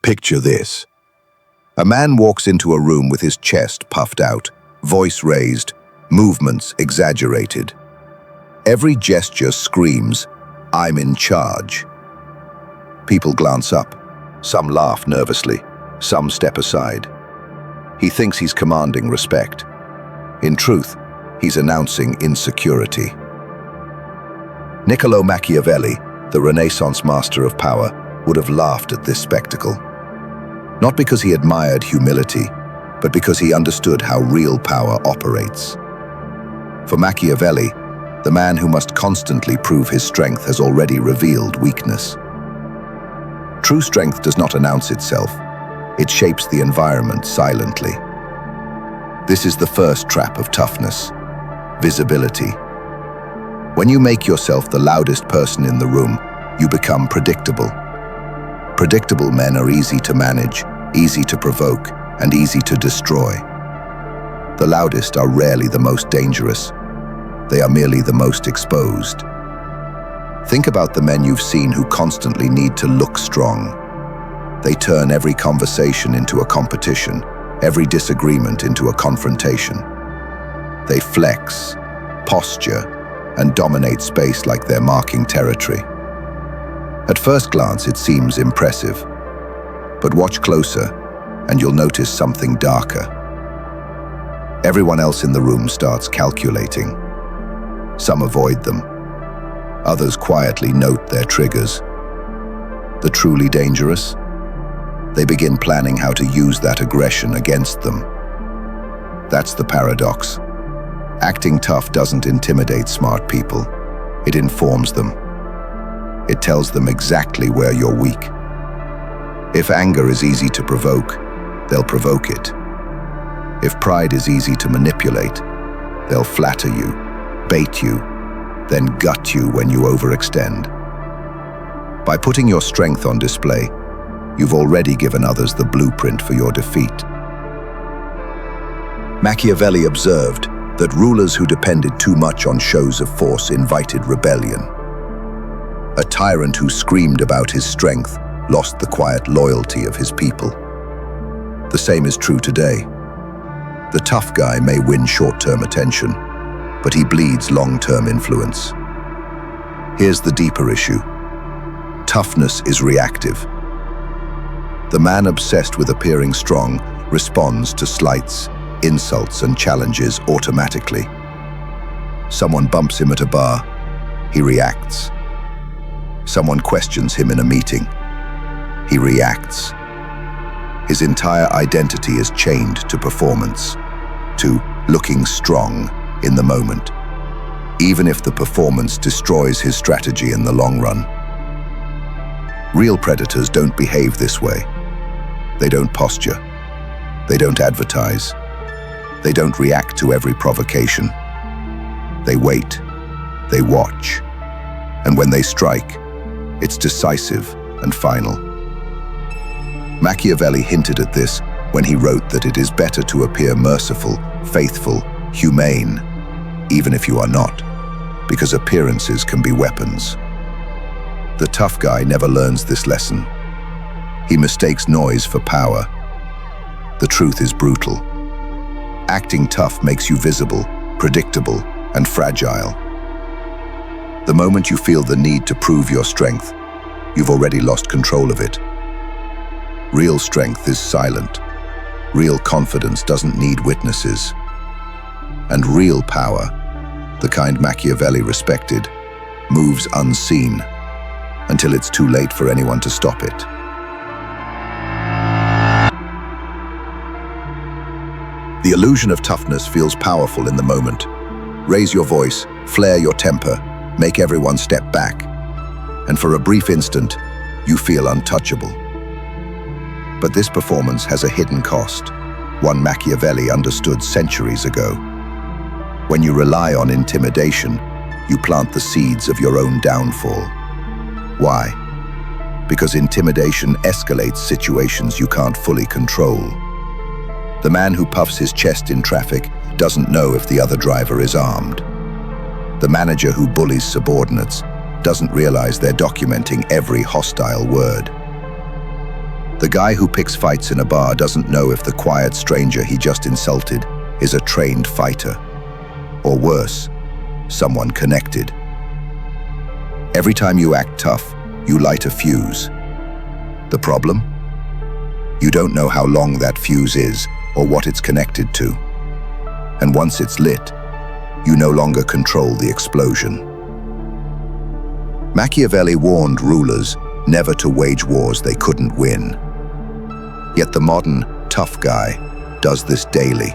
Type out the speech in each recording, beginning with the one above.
Picture this. A man walks into a room with his chest puffed out, voice raised, movements exaggerated. Every gesture screams, "I'm in charge." People glance up. Some laugh nervously. Some step aside. He thinks he's commanding respect. In truth, he's announcing insecurity. Niccolo Machiavelli, the Renaissance master of power, would have laughed at this spectacle. Not because he admired humility, but because he understood how real power operates. For Machiavelli, the man who must constantly prove his strength has already revealed weakness. True strength does not announce itself. It shapes the environment silently. This is the first trap of toughness: visibility. When you make yourself the loudest person in the room, you become predictable. Predictable men are easy to manage, easy to provoke, and easy to destroy. The loudest are rarely the most dangerous. They are merely the most exposed. Think about the men you've seen who constantly need to look strong. They turn every conversation into a competition, every disagreement into a confrontation. They flex, posture, and dominate space like they're marking territory. At first glance, it seems impressive. But watch closer, and you'll notice something darker. Everyone else in the room starts calculating. Some avoid them. Others quietly note their triggers. The truly dangerous? They begin planning how to use that aggression against them. That's the paradox. Acting tough doesn't intimidate smart people. It informs them. It tells them exactly where you're weak. If anger is easy to provoke, they'll provoke it. If pride is easy to manipulate, they'll flatter you, bait you, then gut you when you overextend. By putting your strength on display, you've already given others the blueprint for your defeat. Machiavelli observed that rulers who depended too much on shows of force invited rebellion. A tyrant who screamed about his strength lost the quiet loyalty of his people. The same is true today. The tough guy may win short-term attention, but he bleeds long-term influence. Here's the deeper issue. Toughness is reactive. The man obsessed with appearing strong responds to slights, insults, and challenges automatically. Someone bumps him at a bar, he reacts. Someone questions him in a meeting, he reacts. His entire identity is chained to performance, to looking strong in the moment, even if the performance destroys his strategy in the long run. Real predators don't behave this way. They don't posture. They don't advertise. They don't react to every provocation. They wait. They watch. And when they strike, it's decisive and final. Machiavelli hinted at this when he wrote that it is better to appear merciful, faithful, humane, even if you are not, because appearances can be weapons. The tough guy never learns this lesson. He mistakes noise for power. The truth is brutal. Acting tough makes you visible, predictable, and fragile. The moment you feel the need to prove your strength, you've already lost control of it. Real strength is silent. Real confidence doesn't need witnesses. And real power, the kind Machiavelli respected, moves unseen until it's too late for anyone to stop it. The illusion of toughness feels powerful in the moment. Raise your voice, flare your temper, make everyone step back. And for a brief instant, you feel untouchable. But this performance has a hidden cost, one Machiavelli understood centuries ago. When you rely on intimidation, you plant the seeds of your own downfall. Why? Because intimidation escalates situations you can't fully control. The man who puffs his chest in traffic doesn't know if the other driver is armed. The manager who bullies subordinates doesn't realize they're documenting every hostile word. The guy who picks fights in a bar doesn't know if the quiet stranger he just insulted is a trained fighter, or worse, someone connected. Every time you act tough, you light a fuse. The problem? You don't know how long that fuse is or what it's connected to. And once it's lit, you no longer control the explosion. Machiavelli warned rulers never to wage wars they couldn't win. Yet the modern tough guy does this daily.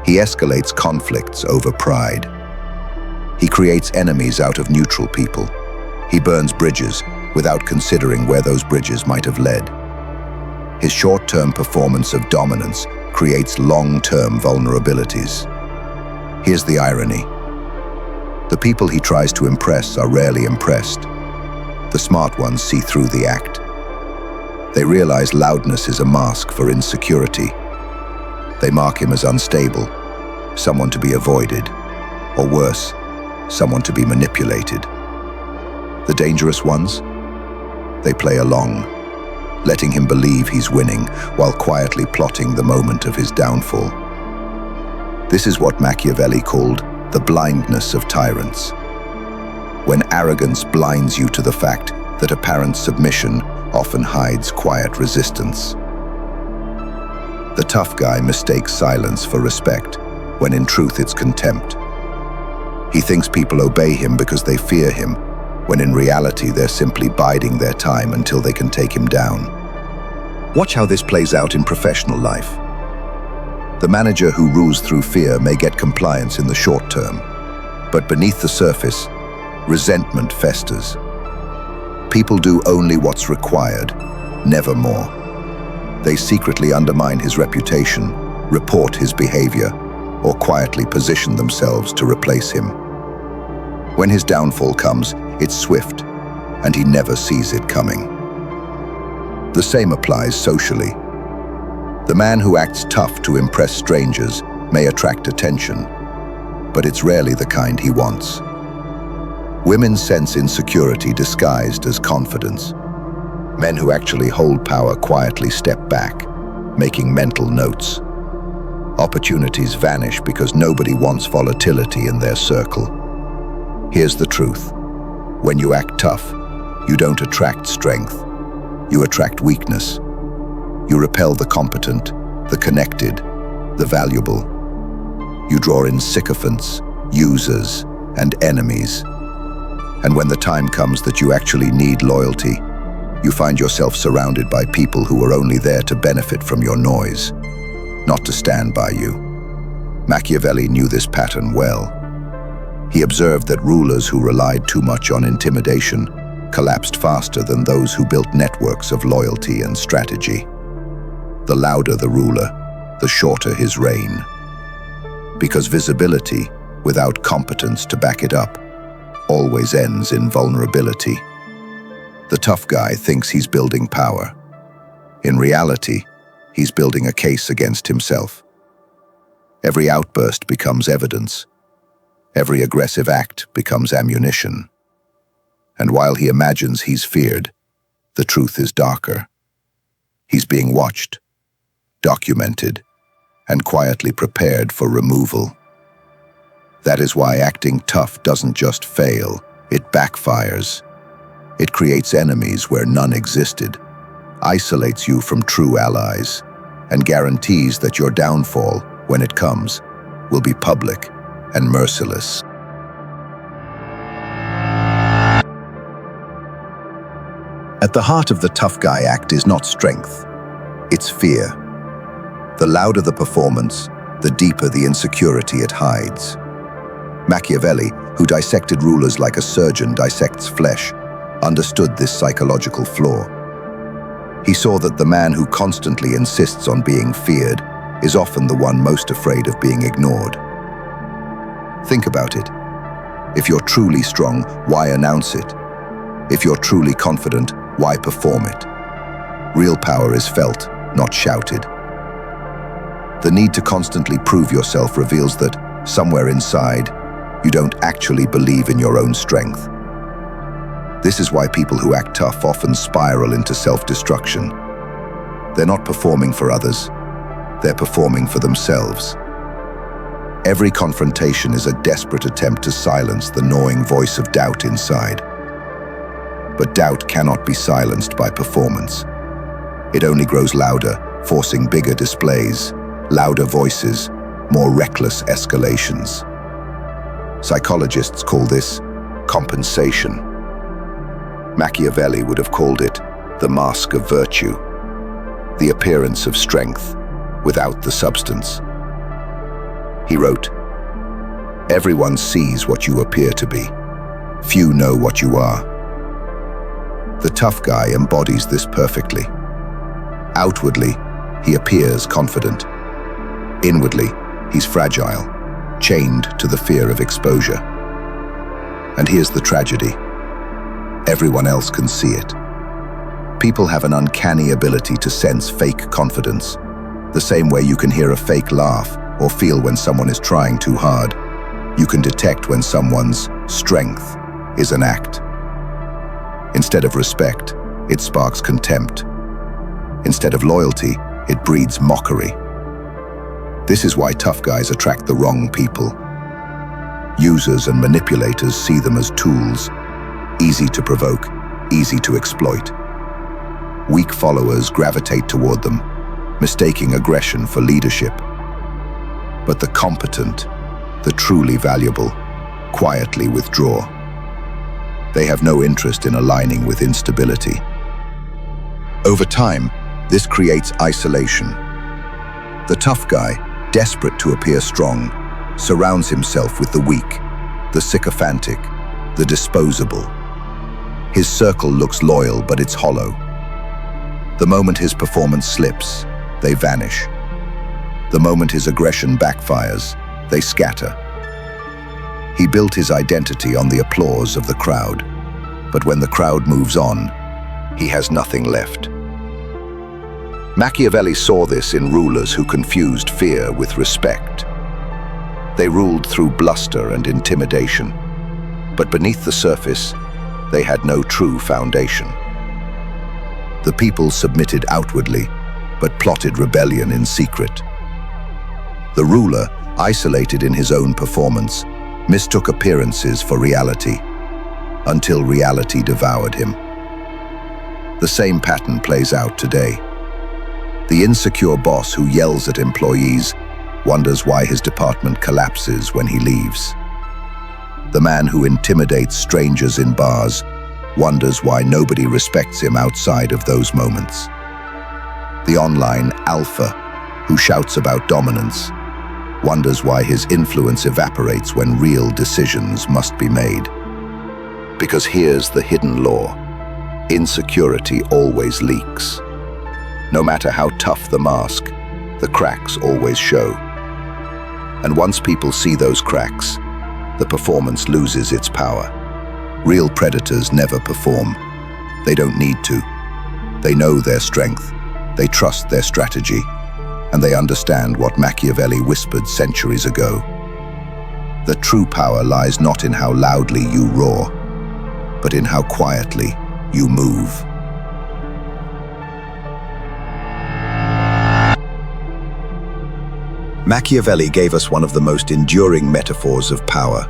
He escalates conflicts over pride. He creates enemies out of neutral people. He burns bridges without considering where those bridges might have led. His short-term performance of dominance creates long-term vulnerabilities. Here's the irony. The people he tries to impress are rarely impressed. The smart ones see through the act. They realize loudness is a mask for insecurity. They mark him as unstable, someone to be avoided, or worse, someone to be manipulated. The dangerous ones? They play along, letting him believe he's winning while quietly plotting the moment of his downfall. This is what Machiavelli called the blindness of tyrants. When arrogance blinds you to the fact that apparent submission often hides quiet resistance. The tough guy mistakes silence for respect, when in truth it's contempt. He thinks people obey him because they fear him, when in reality they're simply biding their time until they can take him down. Watch how this plays out in professional life. The manager who rules through fear may get compliance in the short term, but beneath the surface, resentment festers. People do only what's required, never more. They secretly undermine his reputation, report his behavior, or quietly position themselves to replace him. When his downfall comes, it's swift, and he never sees it coming. The same applies socially. The man who acts tough to impress strangers may attract attention, but it's rarely the kind he wants. Women sense insecurity disguised as confidence. Men who actually hold power quietly step back, making mental notes. Opportunities vanish because nobody wants volatility in their circle. Here's the truth. When you act tough, you don't attract strength. You attract weakness. You repel the competent, the connected, the valuable. You draw in sycophants, users, and enemies. And when the time comes that you actually need loyalty, you find yourself surrounded by people who are only there to benefit from your noise, not to stand by you. Machiavelli knew this pattern well. He observed that rulers who relied too much on intimidation collapsed faster than those who built networks of loyalty and strategy. The louder the ruler, the shorter his reign. Because visibility, without competence to back it up, always ends in vulnerability. The tough guy thinks he's building power. In reality, he's building a case against himself. Every outburst becomes evidence. Every aggressive act becomes ammunition. And while he imagines he's feared, the truth is darker. He's being watched, documented, and quietly prepared for removal. That is why acting tough doesn't just fail, it backfires. It creates enemies where none existed, isolates you from true allies, and guarantees that your downfall, when it comes, will be public and merciless. At the heart of the tough guy act is not strength, it's fear. The louder the performance, the deeper the insecurity it hides. Machiavelli, who dissected rulers like a surgeon dissects flesh, understood this psychological flaw. He saw that the man who constantly insists on being feared is often the one most afraid of being ignored. Think about it. If you're truly strong, why announce it? If you're truly confident, why perform it? Real power is felt, not shouted. The need to constantly prove yourself reveals that, somewhere inside, you don't actually believe in your own strength. This is why people who act tough often spiral into self-destruction. They're not performing for others, they're performing for themselves. Every confrontation is a desperate attempt to silence the gnawing voice of doubt inside. But doubt cannot be silenced by performance. It only grows louder, forcing bigger displays, louder voices, more reckless escalations. Psychologists call this compensation. Machiavelli would have called it the mask of virtue, the appearance of strength without the substance. He wrote, "Everyone sees what you appear to be. Few know what you are." The tough guy embodies this perfectly. Outwardly, he appears confident. Inwardly, he's fragile, chained to the fear of exposure. And here's the tragedy. Everyone else can see it. People have an uncanny ability to sense fake confidence, the same way you can hear a fake laugh or feel when someone is trying too hard. You can detect when someone's strength is an act. Instead of respect, it sparks contempt. Instead of loyalty, it breeds mockery. This is why tough guys attract the wrong people. Users and manipulators see them as tools, easy to provoke, easy to exploit. Weak followers gravitate toward them, mistaking aggression for leadership. But the competent, the truly valuable, quietly withdraw. They have no interest in aligning with instability. Over time, this creates isolation. The tough guy, desperate to appear strong, surrounds himself with the weak, the sycophantic, the disposable. His circle looks loyal, but it's hollow. The moment his performance slips, they vanish. The moment his aggression backfires, they scatter. He built his identity on the applause of the crowd, but when the crowd moves on, he has nothing left. Machiavelli saw this in rulers who confused fear with respect. They ruled through bluster and intimidation, but beneath the surface, they had no true foundation. The people submitted outwardly, but plotted rebellion in secret. The ruler, isolated in his own performance, mistook appearances for reality, until reality devoured him. The same pattern plays out today. The insecure boss who yells at employees wonders why his department collapses when he leaves. The man who intimidates strangers in bars wonders why nobody respects him outside of those moments. The online alpha who shouts about dominance wonders why his influence evaporates when real decisions must be made. Because here's the hidden law: insecurity always leaks. No matter how tough the mask, the cracks always show. And once people see those cracks, the performance loses its power. Real predators never perform. They don't need to. They know their strength, they trust their strategy, and they understand what Machiavelli whispered centuries ago. The true power lies not in how loudly you roar, but in how quietly you move. Machiavelli gave us one of the most enduring metaphors of power: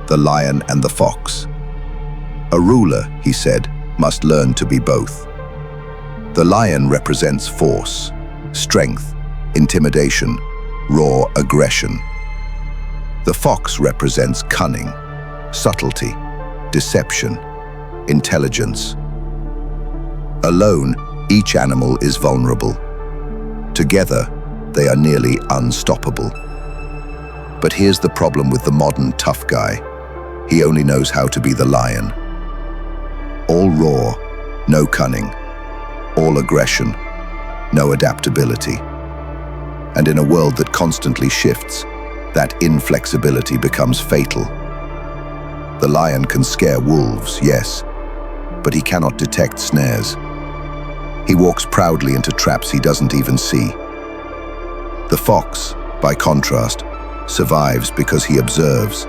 the lion and the fox. A ruler, he said, must learn to be both. The lion represents force, strength, intimidation, raw aggression. The fox represents cunning, subtlety, deception, intelligence. Alone, each animal is vulnerable. Together, they are nearly unstoppable. But here's the problem with the modern tough guy. He only knows how to be the lion. All raw, no cunning. All aggression, no adaptability. And in a world that constantly shifts, that inflexibility becomes fatal. The lion can scare wolves, yes, but he cannot detect snares. He walks proudly into traps he doesn't even see. The fox, by contrast, survives because he observes,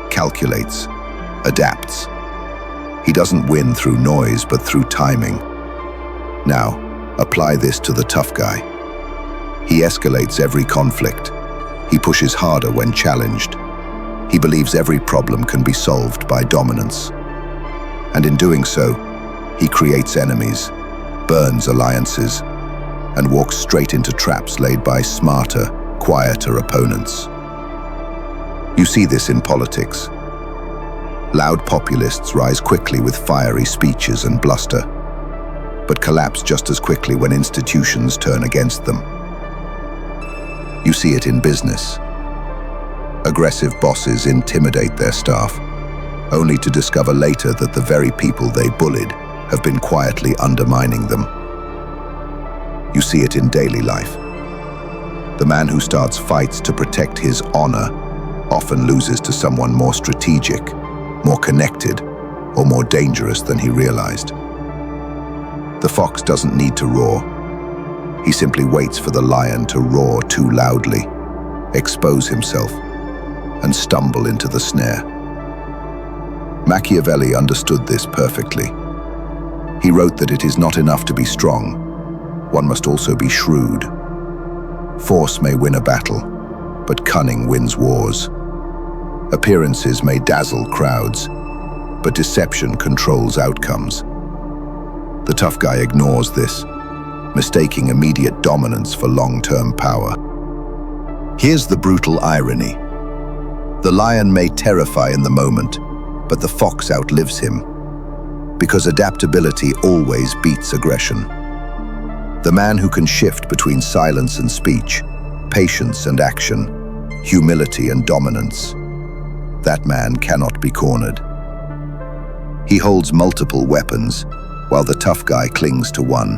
calculates, adapts. He doesn't win through noise, but through timing. Now, Apply this to the tough guy. He escalates every conflict. He pushes harder when challenged. He believes every problem can be solved by dominance. And in doing so, he creates enemies, burns alliances, and walks straight into traps laid by smarter, quieter opponents. You see this in politics. Loud populists rise quickly with fiery speeches and bluster, but collapse just as quickly when institutions turn against them. You see it in business. Aggressive bosses intimidate their staff, only to discover later that the very people they bullied have been quietly undermining them. You see it in daily life. The man who starts fights to protect his honor often loses to someone more strategic, more connected, or more dangerous than he realized. The fox doesn't need to roar. He simply waits for the lion to roar too loudly, expose himself, and stumble into the snare. Machiavelli understood this perfectly. He wrote that it is not enough to be strong, one must also be shrewd. Force may win a battle, but cunning wins wars. Appearances may dazzle crowds, but deception controls outcomes. The tough guy ignores this, mistaking immediate dominance for long-term power. Here's the brutal irony. The lion may terrify in the moment, but the fox outlives him, because adaptability always beats aggression. The man who can shift between silence and speech, patience and action, humility and dominance, that man cannot be cornered. He holds multiple weapons, while the tough guy clings to one.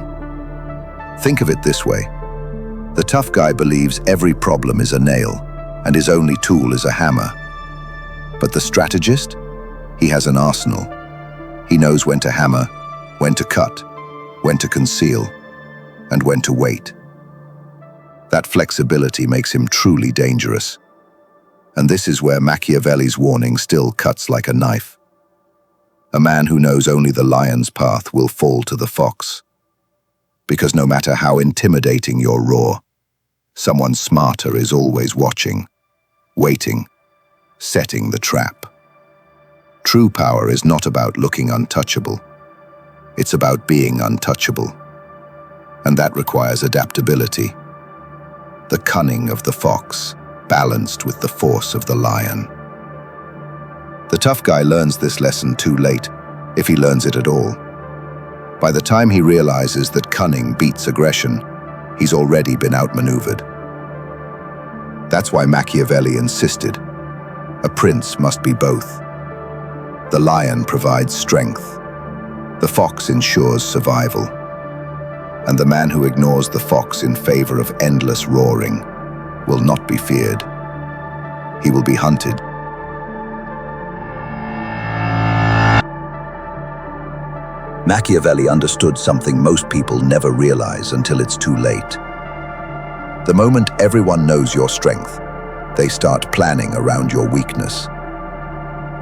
Think of it this way. The tough guy believes every problem is a nail, and his only tool is a hammer. But the strategist? He has an arsenal. He knows when to hammer, when to cut, when to conceal, and when to wait. That flexibility makes him truly dangerous. And this is where Machiavelli's warning still cuts like a knife. A man who knows only the lion's path will fall to the fox. Because no matter how intimidating your roar, someone smarter is always watching, waiting, setting the trap. True power is not about looking untouchable. It's about being untouchable. And that requires adaptability. The cunning of the fox, balanced with the force of the lion. The tough guy learns this lesson too late, if he learns it at all. By the time he realizes that cunning beats aggression, he's already been outmaneuvered. That's why Machiavelli insisted, a prince must be both. The lion provides strength, the fox ensures survival, and the man who ignores the fox in favor of endless roaring will not be feared. He will be hunted. Machiavelli understood something most people never realize until it's too late. The moment everyone knows your strength, they start planning around your weakness.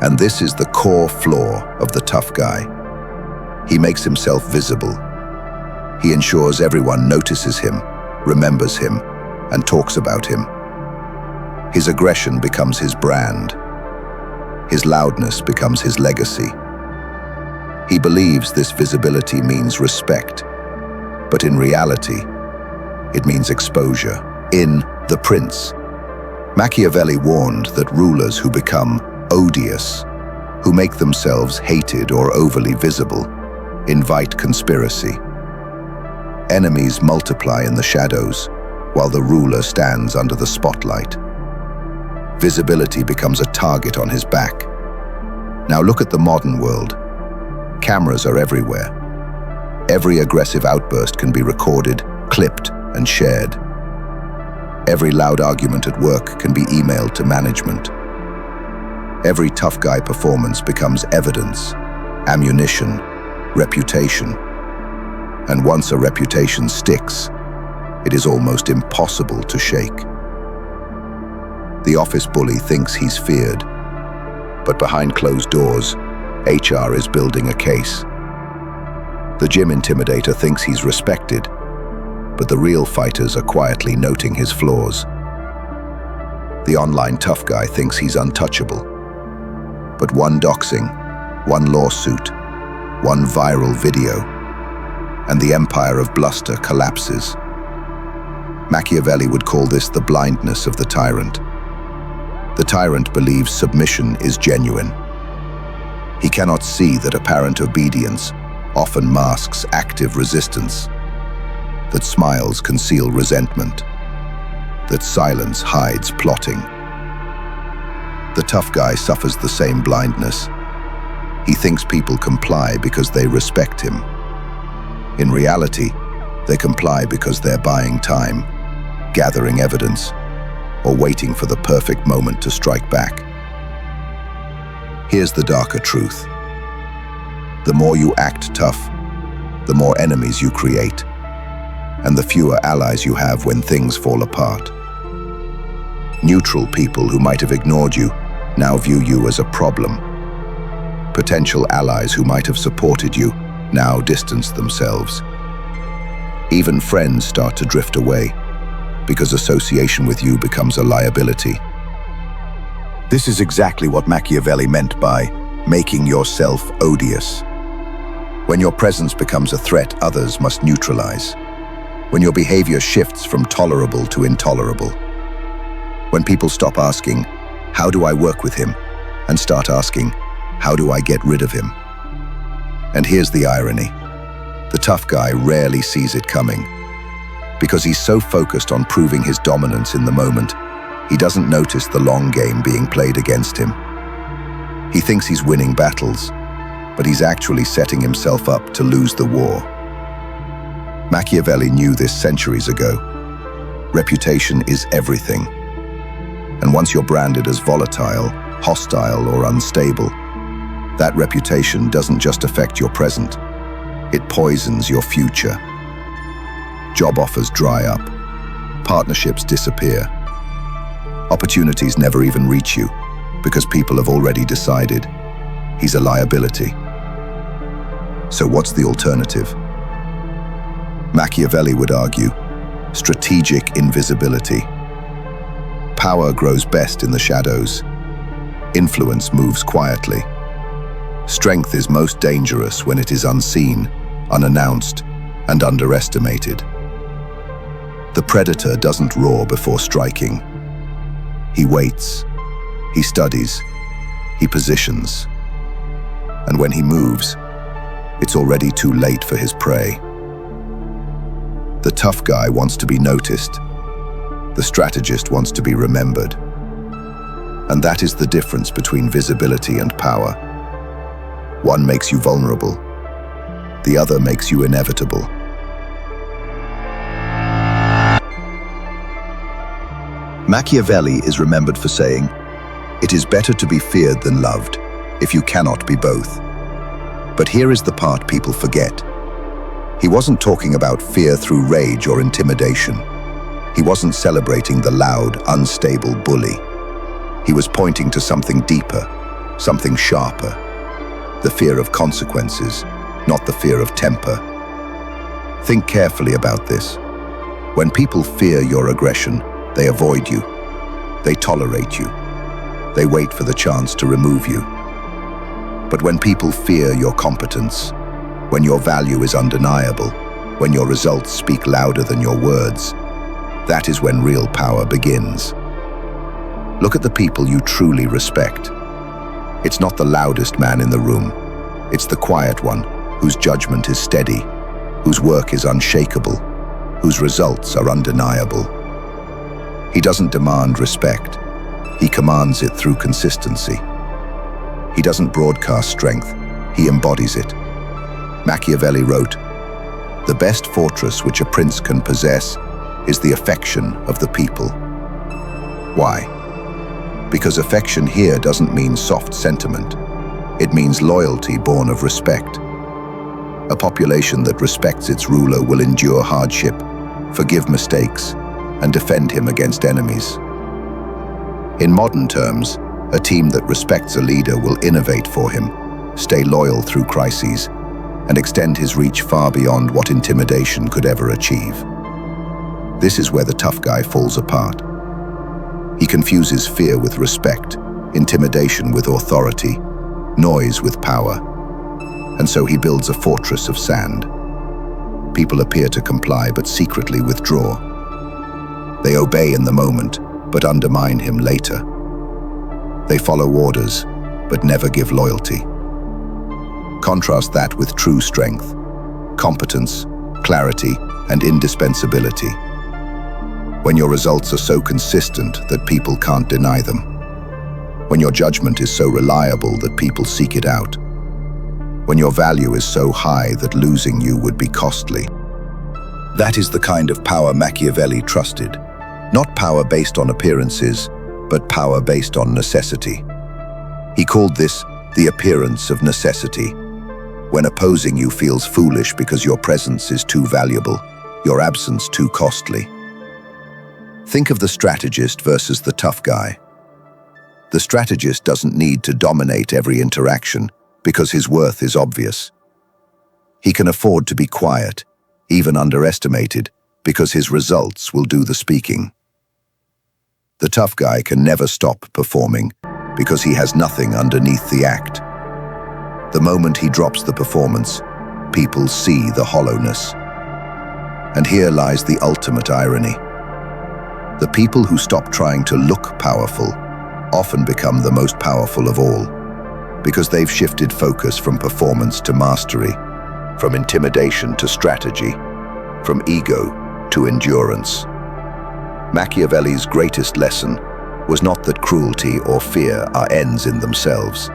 And this is the core flaw of the tough guy. He makes himself visible. He ensures everyone notices him, remembers him, and talks about him. His aggression becomes his brand. His loudness becomes his legacy. He believes this visibility means respect, but in reality, it means exposure. In The Prince, Machiavelli warned that rulers who become odious, who make themselves hated or overly visible, invite conspiracy. Enemies multiply in the shadows, while the ruler stands under the spotlight. Visibility becomes a target on his back. Now look at the modern world. Cameras are everywhere. Every aggressive outburst can be recorded, clipped, and shared. Every loud argument at work can be emailed to management. Every tough guy performance becomes evidence, ammunition, reputation. And once a reputation sticks, it is almost impossible to shake. The office bully thinks he's feared, but behind closed doors, HR is building a case. The gym intimidator thinks he's respected, but the real fighters are quietly noting his flaws. The online tough guy thinks he's untouchable. But one doxing, one lawsuit, one viral video, and the empire of bluster collapses. Machiavelli would call this the blindness of the tyrant. The tyrant believes submission is genuine. He cannot see that apparent obedience often masks active resistance, that smiles conceal resentment, that silence hides plotting. The tough guy suffers the same blindness. He thinks people comply because they respect him. In reality, they comply because they're buying time, gathering evidence, or waiting for the perfect moment to strike back. Here's the darker truth. The more you act tough, the more enemies you create, and the fewer allies you have when things fall apart. Neutral people who might have ignored you now view you as a problem. Potential allies who might have supported you now distance themselves. Even friends start to drift away because association with you becomes a liability. This is exactly what Machiavelli meant by making yourself odious. When your presence becomes a threat, others must neutralize. When your behavior shifts from tolerable to intolerable. When people stop asking, "How do I work with him?" and start asking, "How do I get rid of him?" And here's the irony. The tough guy rarely sees it coming. Because he's so focused on proving his dominance in the moment, he doesn't notice the long game being played against him. He thinks he's winning battles, but he's actually setting himself up to lose the war. Machiavelli knew this centuries ago. Reputation is everything. And once you're branded as volatile, hostile, or unstable, that reputation doesn't just affect your present, it poisons your future. Job offers dry up, partnerships disappear. Opportunities never even reach you because people have already decided he's a liability. So what's the alternative? Machiavelli would argue, strategic invisibility. Power grows best in the shadows. Influence moves quietly. Strength is most dangerous when it is unseen, unannounced, and underestimated. The predator doesn't roar before striking. He waits, he studies, he positions. And when he moves, it's already too late for his prey. The tough guy wants to be noticed. The strategist wants to be remembered. And that is the difference between visibility and power. One makes you vulnerable. The other makes you inevitable. Machiavelli is remembered for saying, "It is better to be feared than loved, if you cannot be both." But here is the part people forget. He wasn't talking about fear through rage or intimidation. He wasn't celebrating the loud, unstable bully. He was pointing to something deeper, something sharper. The fear of consequences, not the fear of temper. Think carefully about this. When people fear your aggression, they avoid you. They tolerate you. They wait for the chance to remove you. But when people fear your competence, when your value is undeniable, when your results speak louder than your words, that is when real power begins. Look at the people you truly respect. It's not the loudest man in the room. It's the quiet one, whose judgment is steady, whose work is unshakable, whose results are undeniable. He doesn't demand respect. He commands it through consistency. He doesn't broadcast strength. He embodies it. Machiavelli wrote, "The best fortress which a prince can possess is the affection of the people." Why? Because affection here doesn't mean soft sentiment. It means loyalty born of respect. A population that respects its ruler will endure hardship, forgive mistakes, and defend him against enemies. In modern terms, a team that respects a leader will innovate for him, stay loyal through crises, and extend his reach far beyond what intimidation could ever achieve. This is where the tough guy falls apart. He confuses fear with respect, intimidation with authority, noise with power, and so he builds a fortress of sand. People appear to comply but secretly withdraw. They obey in the moment but undermine him later. They follow orders but never give loyalty. Contrast that with true strength, competence, clarity, and indispensability. When your results are so consistent that people can't deny them. When your judgment is so reliable that people seek it out. When your value is so high that losing you would be costly. That is the kind of power Machiavelli trusted. Not power based on appearances, but power based on necessity. He called this the appearance of necessity. When opposing you feels foolish because your presence is too valuable, your absence too costly. Think of the strategist versus the tough guy. The strategist doesn't need to dominate every interaction because his worth is obvious. He can afford to be quiet, even underestimated, because his results will do the speaking. The tough guy can never stop performing because he has nothing underneath the act. The moment he drops the performance, people see the hollowness. And here lies the ultimate irony. The people who stop trying to look powerful often become the most powerful of all, because they've shifted focus from performance to mastery, from intimidation to strategy, from ego to endurance. Machiavelli's greatest lesson was not that cruelty or fear are ends in themselves.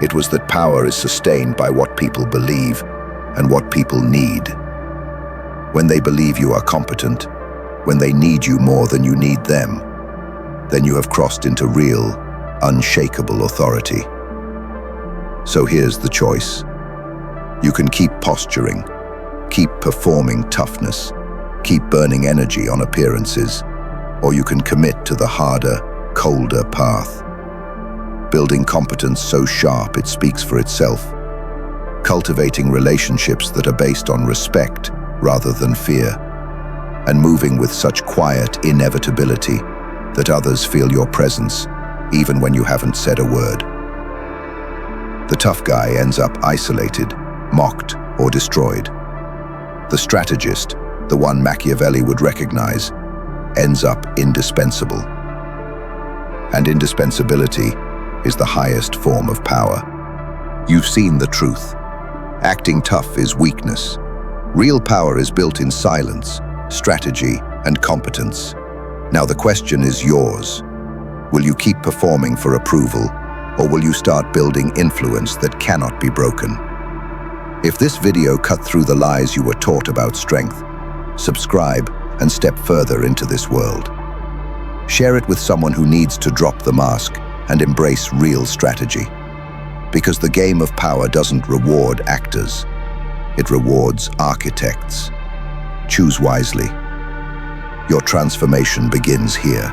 It was that power is sustained by what people believe and what people need. When they believe you are competent, when they need you more than you need them, then you have crossed into real, unshakable authority. So here's the choice. You can keep posturing, keep performing toughness, keep burning energy on appearances, or you can commit to the harder, colder path. Building competence so sharp it speaks for itself. Cultivating relationships that are based on respect rather than fear. And moving with such quiet inevitability that others feel your presence, even when you haven't said a word. The tough guy ends up isolated, mocked, or destroyed. The strategist, the one Machiavelli would recognize, ends up indispensable. And indispensability is the highest form of power. You've seen the truth. Acting tough is weakness. Real power is built in silence, strategy, and competence. Now the question is yours. Will you keep performing for approval, or will you start building influence that cannot be broken? If this video cut through the lies you were taught about strength, subscribe and step further into this world. Share it with someone who needs to drop the mask and embrace real strategy. Because the game of power doesn't reward actors, it rewards architects. Choose wisely. Your transformation begins here.